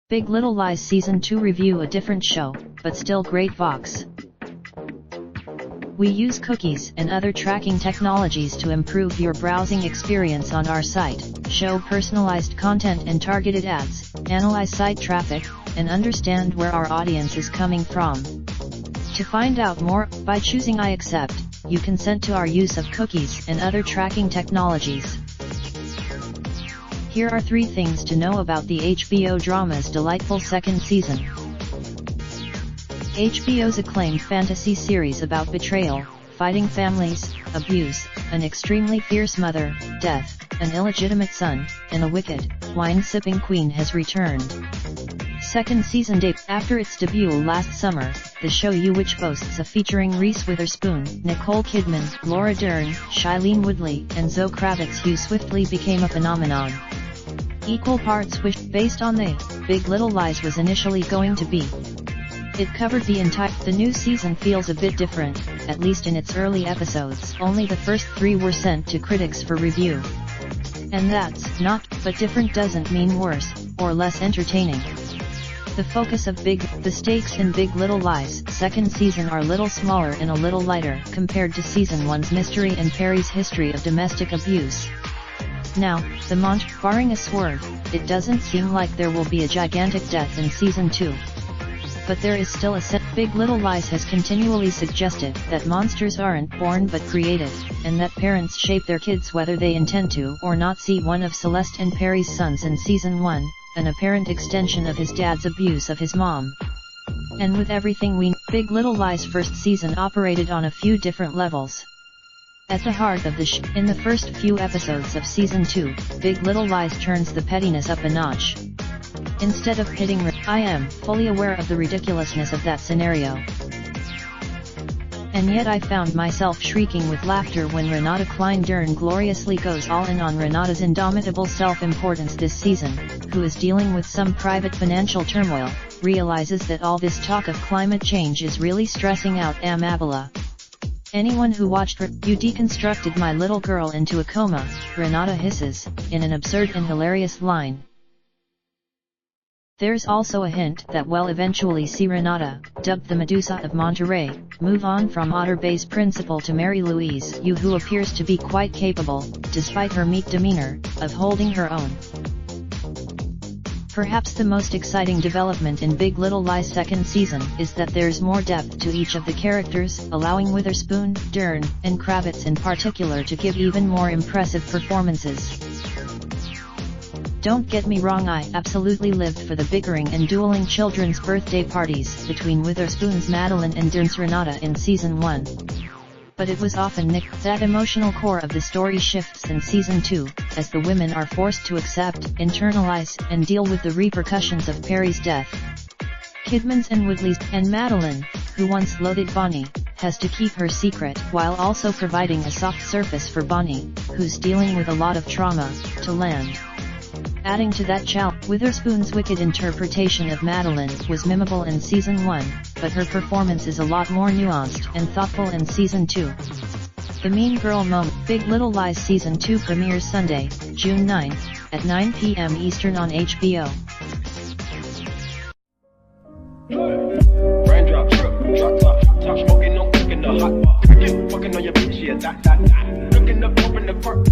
Big Little Lies Season 2 review, a different show, but still great Vox. We use cookies and other tracking technologies to improve your browsing experience on our site, show personalized content and targeted ads, analyze site traffic, and understand where our audience is coming from. To find out more, by choosing I accept, you consent to our use of cookies and other tracking technologies. Here are 3 things to know about the HBO drama's delightful second season. HBO's acclaimed fantasy series about betrayal, fighting families, abuse, an extremely fierce mother, death, an illegitimate son, and a wicked, wine-sipping queen has returned. Second season debut. After its debut last summer, the show which boasts a featuring Reese Witherspoon, Nicole Kidman, Laura Dern, Shailene Woodley, and Zoe Kravitz, swiftly became a phenomenon. Equal parts wish, based on the Big Little Lies was initially going to be. It covered the new season feels a bit different, at least in its early episodes. Only the first 3 were sent to critics for review. And that's not, but different doesn't mean worse, or less entertaining. The focus of the stakes in Big Little Lies second season are little smaller and a little lighter compared to season 1's mystery and Perry's history of domestic abuse. Now, barring a swerve, it doesn't seem like there will be a gigantic death in season 2. But there is still a set. Big Little Lies has continually suggested that monsters aren't born but created, and that parents shape their kids whether they intend to or not. See one of Celeste and Perry's sons in season 1, an apparent extension of his dad's abuse of his mom. And with everything we know, Big Little Lies first season operated on a few different levels. At the heart of the show, in the first few episodes of season 2, Big Little Lies turns the pettiness up a notch. Instead of pitting, I am fully aware of the ridiculousness of that scenario. And yet I found myself shrieking with laughter when Renata Klein-Dern gloriously goes all in on Renata's indomitable self-importance this season, who is dealing with some private financial turmoil, realizes that all this talk of climate change is really stressing out Amabile. Anyone who watched You deconstructed my little girl into a coma, Renata hisses, in an absurd and hilarious line. There's also a hint that we'll eventually see Renata, dubbed the Medusa of Monterey, move on from Otter Bay's principal to Mary Louise Yu, who appears to be quite capable, despite her meek demeanor, of holding her own. Perhaps the most exciting development in Big Little Lies second season is that there's more depth to each of the characters, allowing Witherspoon, Dern, and Kravitz in particular to give even more impressive performances. Don't get me wrong, I absolutely lived for the bickering and dueling children's birthday parties between Witherspoon's Madeline and Dern's Renata in season 1. But it was often that emotional core of the story shifts in season 2, as the women are forced to accept, internalize, and deal with the repercussions of Perry's death. Kidman's and Woodley's, and Madeline, who once loathed Bonnie, has to keep her secret while also providing a soft surface for Bonnie, who's dealing with a lot of trauma, to land. Adding to that challenge, Witherspoon's wicked interpretation of Madeline was memorable in season 1, but her performance is a lot more nuanced and thoughtful in season 2. The Mean Girl Moment. Big Little Lies season 2 premieres Sunday, June 9, at 9 p.m. Eastern on HBO. Raindrop, drop top smoking, no cooking the hot bar. Fucking on your bitch, yeah, that. Looking up, open the park.